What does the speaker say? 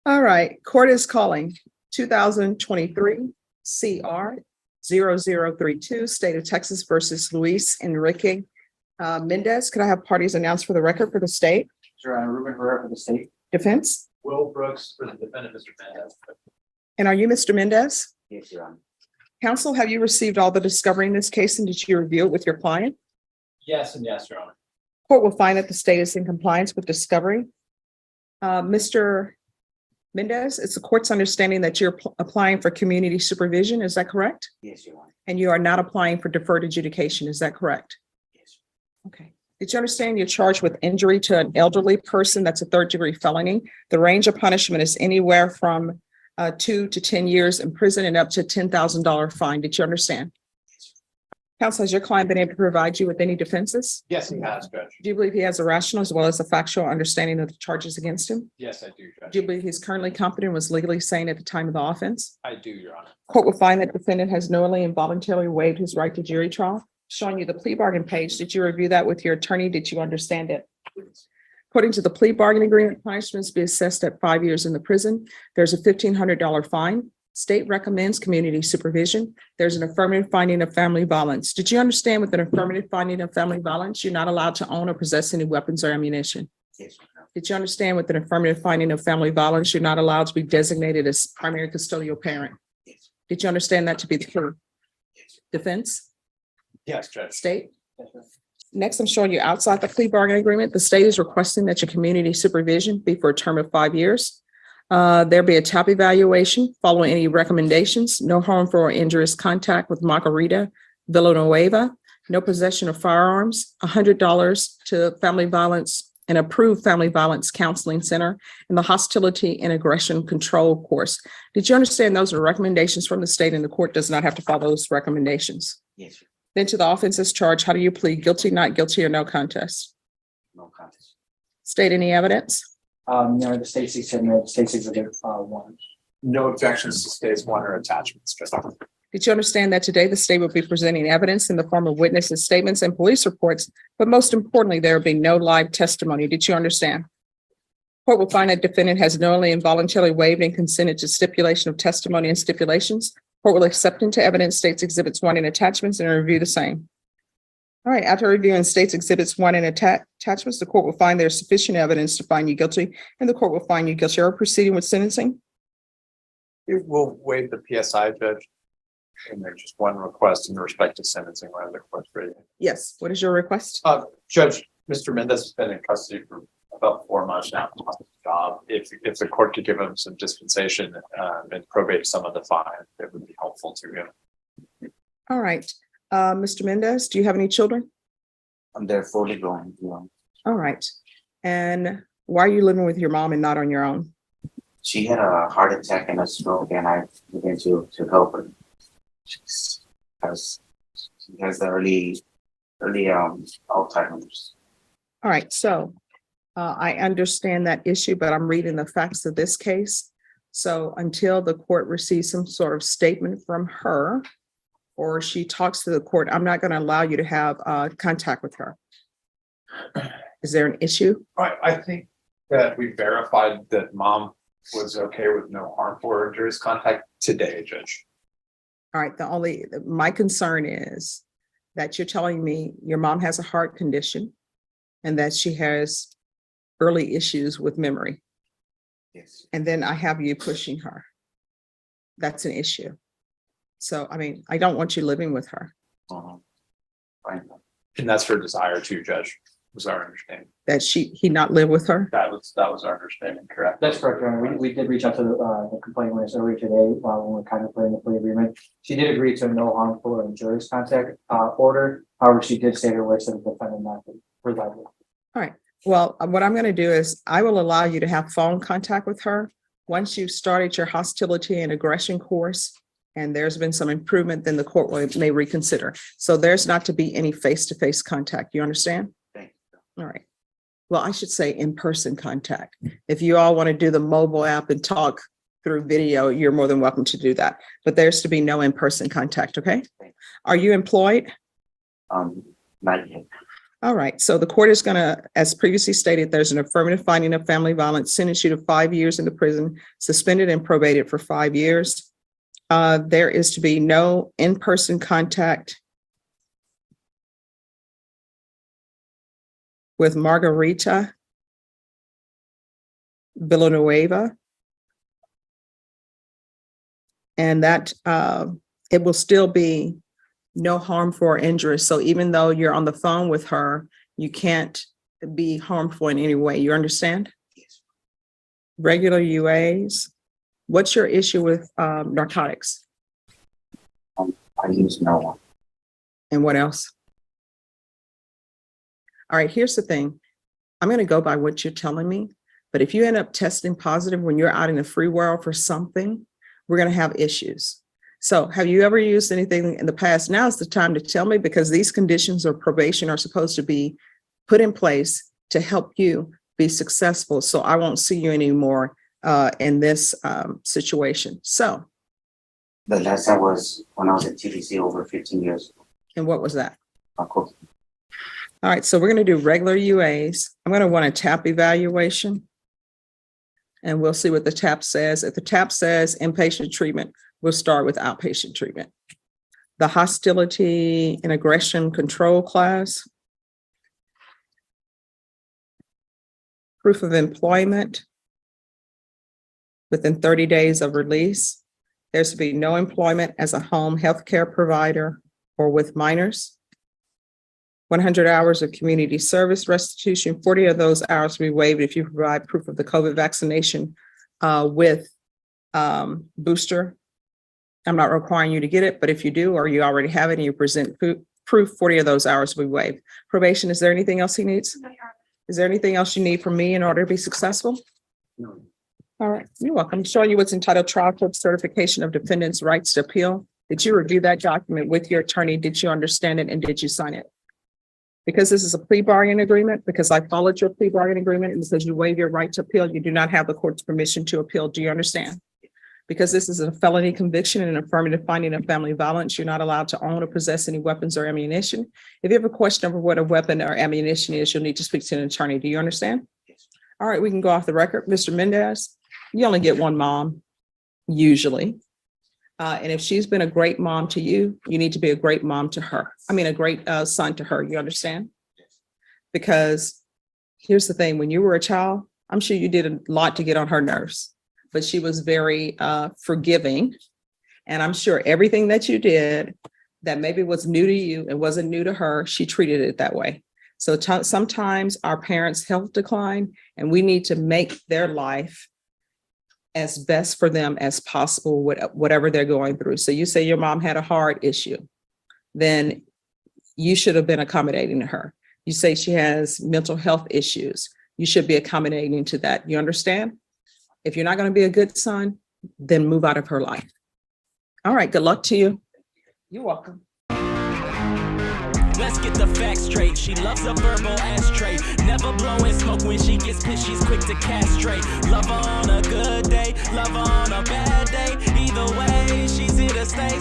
All right, court is calling 2023 CR 0032, State of Texas versus Luis Enrique Mendez. Could I have parties announced for the record for the state? Sure, Ruben Herrera for the state. Defense? Will Brooks for the defendant, Mr. Mendez. And are you Mr. Mendez? Yes, Your Honor. Counsel, have you received all the discovery in this case and did you review it with your client? Yes and yes, Your Honor. Court will find that the state is in compliance with discovery. Mr. Mendez, it's the court's understanding that you're applying for community supervision. Is that correct? Yes, Your Honor. And you are not applying for deferred adjudication. Is that correct? Yes. Okay. Did you understand you're charged with injury to an elderly person? That's a third-degree felony. The range of punishment is anywhere from 2 to 10 years in prison and up to $10,000 fine. Did you understand? Counsel, has your client been able to provide you with any defenses? Yes, he has, Judge. Do you believe he has a rational as well as a factual understanding of the charges against him? Yes, I do, Judge. Do you believe he's currently competent and was legally sane at the time of the offense? I do, Your Honor. Court will find that defendant has knowingly and voluntarily waived his right to jury trial. Showing you the plea bargain page. Did you review that with your attorney? Did you understand it? According to the plea bargain agreement, punishments be assessed at 5 years in the prison. There's a $1,500 fine. State recommends community supervision. There's an affirmative finding of family violence. Did you understand with an affirmative finding of family violence, you're not allowed to own or possess any weapons or ammunition? Yes, Your Honor. Did you understand with an affirmative finding of family violence, you're not allowed to be designated as primary custodial parent? Yes. Did you understand that to be the truth? Yes. Defense, Yes, Judge. state? Yes, Your Honor. Next, I'm showing you outside the plea bargain agreement. The state is requesting that your community supervision be for a term of 5 years. There be a TAP evaluation following any recommendations, no harmful or injurious contact with Margarita Villanueva, no possession of firearms, $100 to family violence, an approved family violence counseling center, and the hostility and aggression control course. Did you understand those are recommendations from the state and the court does not have to follow those recommendations? Yes, Your Then to the offenses charged, how do you plead? Guilty, not guilty, or no contest? Honor. No contest. State any evidence? No, the state submitted state exhibit 1. No objections to states one or attachments, Judge. Did you understand that today the state will be presenting evidence in the form of witnesses' statements and police reports, but most importantly, there will be no live testimony? Did you understand? Court will find that defendant has knowingly and voluntarily waived and consented to stipulation of testimony and stipulations. Court will accept into evidence states exhibits 1 and attachments and review the same. All right, after reviewing states exhibits 1 and attachments, the court will find there's sufficient evidence to find you guilty, and the court will find you guilty. Are we proceeding with sentencing? It will waive the PSI, Judge. And there's just one request in respect to sentencing, rather than court's reading. Yes. What is your request? Judge, Mr. Mendez has been in custody for about 4 months now on his job. If the court could give him some dispensation and probate some of the fine, it would be helpful to him. All right. Mr. Mendez, do you have any children? They're fully grown, Your Honor. All right. And why are you living with your mom and not on your own? She had a heart attack and a stroke, and I began to help her. She has the early Alzheimer's. All right. So I understand that issue, but I'm reading the facts of this case. So until the court receives some sort of statement from her or she talks to the court, I'm not going to allow you to have contact with her. Is there an issue? I think that we verified that mom was okay with no harmful or injurious contact today, Judge. All right. My concern is that you're telling me your mom has a heart condition and that she has early issues with memory. Yes. And then I have you pushing her. That's an issue. So, I mean, I don't want you living with her. Fine. And that's her desire too, Judge, was our understanding. That he not live with her. That was our understanding, correct? That's correct, Your Honor. We did reach out to the complaint witness earlier today while we were contemplating the plea agreement. She did agree to a no harmful or injurious contact order. However, she did say her wish that the defendant not to reside with her. All right. Well, what I'm going to do is I will allow you to have phone contact with her. Once you've started your hostility and aggression course, and there's been some improvement, then the court may reconsider. So there's not to be any face-to-face contact. You understand? Thank you. All right. Well, I should say in-person contact. If you all want to do the mobile app and talk through video, you're more than welcome to do that. But there's to be no in-person contact, okay? Are you employed? Not yet. All right, so the court is gonna, as previously stated, there's an affirmative finding of family violence, sentence you to 5 years in the prison, suspended and probated for 5 years. There is to be no in-person contact with Margarita Villanueva. And that it will still be no harmful or injurious. So even though you're on the phone with her, you can't be harmful in any way. You understand? Regular UAs. What's your issue with narcotics? I use marijuana. And what else? All right, here's the thing. I'm going to go by what you're telling me, but if you end up testing positive when you're out in the free world for something, we're going to have issues. So have you ever used anything in the past? Now is the time to tell me, because these conditions of probation are supposed to be put in place to help you be successful. So I won't see you anymore in this situation. So. The last time was when I was at TDC over 15 years ago. And what was that? Cool. All right, so we're going to do regular UAs. I'm going to want a TAP evaluation. And we'll see what the TAP says. If the TAP says inpatient treatment, we'll start with outpatient treatment. The hostility and aggression control class. Proof of employment within 30 days of release. There's to be no employment as a home healthcare provider or with minors. 100 hours of community service restitution, 40 of those hours will be waived if you provide proof of the COVID vaccination with booster. I'm not requiring you to get it, but if you do, or you already have it and you present proof, 40 of those hours will be waived. Probation, is there anything else he needs? Is there anything else you need from me in order to be successful? No. All right, you're welcome. I'm showing you what's entitled Trial Court Certification of Defendant's Rights to Appeal. Did you review that document with your attorney? Did you understand it and did you sign it? Because this is a plea bargain agreement, because I followed your plea bargain agreement, and because you waive your right to appeal, you do not have the court's permission to appeal. Do you understand? Because this is a felony conviction and an affirmative finding of family violence, you're not allowed to own or possess any weapons or ammunition. If you have a question over what a weapon or ammunition is, you'll need to speak to an attorney. Do you understand? Yes. All right, we can go off the record. Mr. Mendez, you only get one mom, usually. And if she's been a great mom to you, you need to be a great mom to her. I mean, a great son to her. You understand? Because here's the thing, when you were a child, I'm sure you did a lot to get on her nerves, but she was very forgiving. And I'm sure everything that you did that maybe was new to you and wasn't new to her, she treated it that way. So sometimes our parents' health decline and we need to make their life as best for them as possible, whatever they're going through. So you say your mom had a heart issue, then you should have been accommodating to her. You say she has mental health issues, you should be accommodating to that. You understand? If you're not going to be a good son, then move out of her life. All right, good luck to you. You're welcome. Let's get the facts straight. She loves a verbal ashtray. Never blowing smoke when she gets pissed. She's quick to castrate. Love her on a good day, love her on a bad day. Either way, she's here to stay.